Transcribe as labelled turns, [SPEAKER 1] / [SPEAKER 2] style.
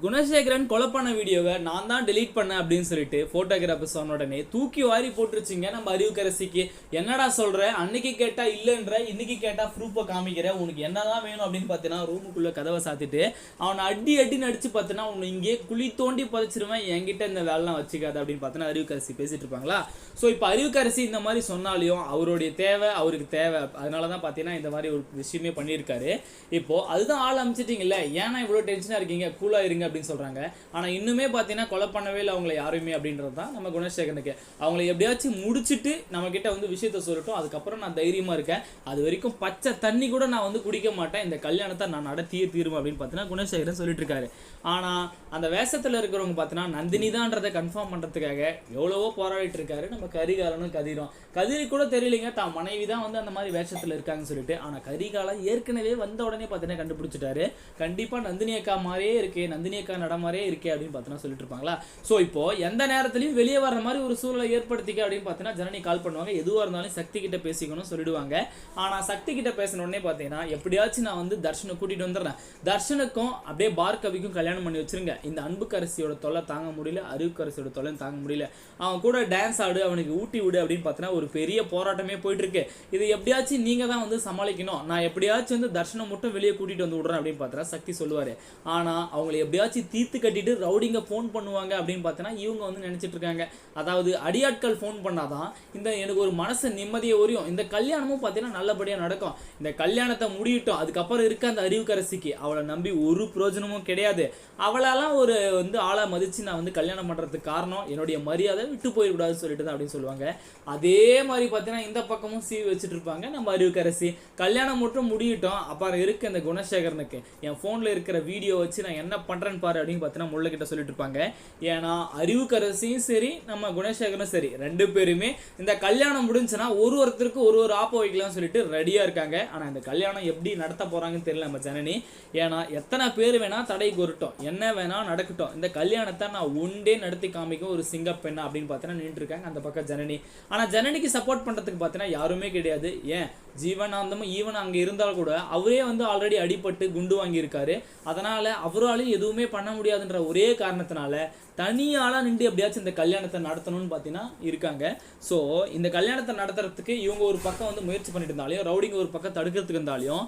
[SPEAKER 1] குணசேகரன் கொலை பண்ண வீடியோவை நான் தான் டெலீட் பண்ணேன் அப்படின்னு சொல்லிட்டு போட்டோகிராஃபர் சொன்ன உடனே தூக்கி வாரி போட்டுருச்சுங்க நம்ம அறிவுக்கரசிக்கு. என்னடா சொல்ற, அன்னைக்கு கேட்டா இல்லைன்ற, இன்னைக்கு கேட்டா ப்ரூஃபை காமிக்கிற, உனக்கு என்னதான் வேணும் அப்படின்னு பார்த்தீங்கன்னா ரூமுக்குள்ள கதவை சாத்திட்டு அவனை அடின்னு அடிச்சு பார்த்தீங்கன்னா உன்னை இங்கே குழி தோண்டி புதைச்சிருவேன், என்கிட்ட இந்த வேலைலாம் வச்சுக்காது அப்படின்னு பார்த்தீங்கன்னா அறிவுக்கரசி பேசிட்டு இருப்பாங்களா. ஸோ இப்போ அறிவுக்கரசி இந்த மாதிரி சொன்னாலையும் அவருடைய தேவை அவருக்கு தேவை, அதனால தான் பார்த்தீங்கன்னா இந்த மாதிரி ஒரு விஷயமே பண்ணியிருக்காரு. இப்போ அதுதான் ஆள் அமைச்சிட்டிங்கல்ல, ஏன்னா இவ்வளோ டென்ஷனாக இருக்கீங்க, கூலாக இருங்க அப்படின்னு சொல்றாங்க. ஆனா இன்னுமே பாத்தீங்கன்னா கொலை பண்ணவே இல்லை அவங்களை யாருமே அப்படின்றது தான் நம்ம குணசேகரனுக்கு. அவங்களை எப்படியாச்சும் முடிச்சுட்டு நம்ம கிட்ட வந்து விஷயத்த சொல்லட்டும், அதுக்கப்புறம் நான் தைரியமா இருக்கேன், அது வரைக்கும் பச்சை தண்ணி கூட நான் வந்து குடிக்க மாட்டேன், இந்த கல்யாணத்தை நான் நடத்தியே தீரும் அப்படின்னு பார்த்தீங்கன்னா குணசேகரன் சொல்லிட்டு இருக்காரு. ஆனா அந்த வேஷத்துல இருக்கிறவங்க பார்த்தீங்கன்னா நந்தினி தான்றதை கன்ஃபார்ம் பண்றதுக்காக எவ்வளவோ போராடிட்டு இருக்காரு நம்ம கரிகாலனும் கதிரும். கதிரி கூட தெரியலைங்க தான் மனைவி தான் வந்து அந்த மாதிரி வேஷத்துல இருக்காங்கன்னு சொல்லிட்டு. ஆனா கரிகாலன் ஏற்கனவே வந்த உடனே பார்த்தீங்கன்னா கண்டுபிடிச்சிட்டாரு, கண்டிப்பா நந்தினி அக்கா மாதிரியே இருக்கு, நந்தினி அக்கா நடமாரே இருக்கே அப்படின்னு பார்த்தீங்கன்னா சொல்லிட்டு இருப்பாங்களா. ஸோ இப்போ எந்த நேரத்திலையும் வெளியே வர மாதிரி ஒரு சூழலை ஏற்படுத்திக்க அப்படின்னு பார்த்தீங்கன்னா ஜனனி கால் பண்ணுவாங்க, எதுவாக இருந்தாலும் சக்தி கிட்ட பேசிக்கணும் சொல்லிடுவாங்க. ஆனால் சக்தி கிட்ட பேசின உடனே பார்த்தீங்கன்னா எப்படியாச்சும் நான் வந்து தர்ஷனை கூட்டிட்டு வந்துடுறேன், தர்ஷனுக்கும் அப்படியே பார்கவிக்கும் கல்யாணம் பண்ணி வச்சிருங்க, இந்த அன்புக்கரசியோட தொல்லை தாங்க முடியல, அறிவுக்கரசியோட தொல்லை தாங்க முடியல, அவன் கூட டான்ஸ் ஆடு, அவனுக்கு ஊட்டி விடு அப்படின்னு பார்த்தீங்கன்னா ஒரு பெரிய போராட்டமே போயிட்டு இருக்கு. இது எப்படியாச்சும் நீங்க தான் வந்து சமாளிக்கணும், நான் எப்படியாச்சும் வந்து தர்ஷனை மட்டும் வெளியே கூட்டிட்டு வந்து விடுறேன் அப்படின்னு பார்த்தீங்கன்னா சக்தி சொல்லுவாரு. ஆனா அவங்களை எப்படியாச்சும் தீர்த்து கட்டிட்டு ரவுடிங்க ஃபோன் பண்ணுவாங்க அப்படின்னு பார்த்தீங்கன்னா இவங்க வந்து நினைச்சிட்டு இருக்காங்க, அதாவது அடியாட்கள் ஃபோன் பண்ணாதான் இந்த எனக்கு ஒரு மனசு நிம்மதியை உரியும், இந்த கல்யாணமும் பார்த்தீங்கன்னா நல்லபடியா நடக்கும், இந்த கல்யாணத்தை முடியட்டும், அதுக்கப்புறம் இருக்க அந்த அறிவுக்கரசிக்கு அவளை நம்பி ஒரு பிரயோஜனமும் கிடையாது, அவளெல்லாம் ஒரு வந்து ஆளை மதிச்சு நான் வந்து கல்யாணம் பண்றதுக்கு காரணம் என்னுடைய மரியாதை விட்டு போயிடக்கூடாதுன்னு சொல்லிட்டு தான் அப்படின்னு சொல்லுவாங்க. அதே மாதிரி பார்த்தீங்கன்னா இந்த பக்கமும் சீவி வச்சுட்டு இருப்பாங்க நம்ம அறிவுக்கரசி. கல்யாணம் மட்டும் முடியட்டும், அப்புறம் இருக்க இந்த குணசேகரனுக்கு என் போன்ல இருக்கிற வீடியோ வச்சு நான் என்ன பண்றேன்னு பாரு அப்படின்னு பார்த்தீங்கன்னா முள்ள கிட்ட சொல்லிட்டு இருப்பாங்க. ஏன்னா அறிவுக்கரசியும் சரி நம்ம குணசேகரனும் சரி ரெண்டு பேருமே இந்த கல்யாணம் முடிஞ்சுன்னா ஒருத்தருக்கு ஒரு ஆப்போ வைக்கலாம்னு சொல்லிட்டு ரெடியா இருக்காங்க. ஆனா இந்த கல்யாணம் எப்படி நடத்த போறாங்கன்னு தெரியல நம்ம ஜனனி. ஏன்னா எத்தனை பேர் வேணா தடை கூறட்டும், என்ன வேணா நடக்கட்டும், இந்த கல்யாணத்தை நான் ஒன்றே நடத்தி காமிக்கும் ஒரு சிங்க பெண்ணா அப்படின்னு பார்த்தீங்கன்னா நின்று இருக்காங்க அந்த பக்கம் ஜனனி. ஆனா ஜனனிக்கு சப்போர்ட் பண்றதுக்கு பார்த்தீங்கன்னா யாருமே கிடையாது. ஏன் ஜீவனாந்தமும் ஈவன் அங்க இருந்தால் கூட அவரே வந்து ஆல்ரெடி அடிபட்டு குண்டு வாங்கியிருக்காரு, அதனால அவராலையும் எதுவுமே பண்ண முடியாதுன்ற ஒரே காரணத்தினால தனியால நின்று எப்படியாச்சும் இந்த கல்யாணத்தை நடத்தணும்னு பார்த்தீங்கன்னா இருக்காங்க. ஸோ இந்த கல்யாணத்தை நடத்துறதுக்கு இவங்க ஒரு பக்கம் வந்து முயற்சி பண்ணிட்டு இருந்தாலையும், ரவுடிங்க ஒரு பக்கம் தடுக்கிறதுக்கு இருந்தாலையும்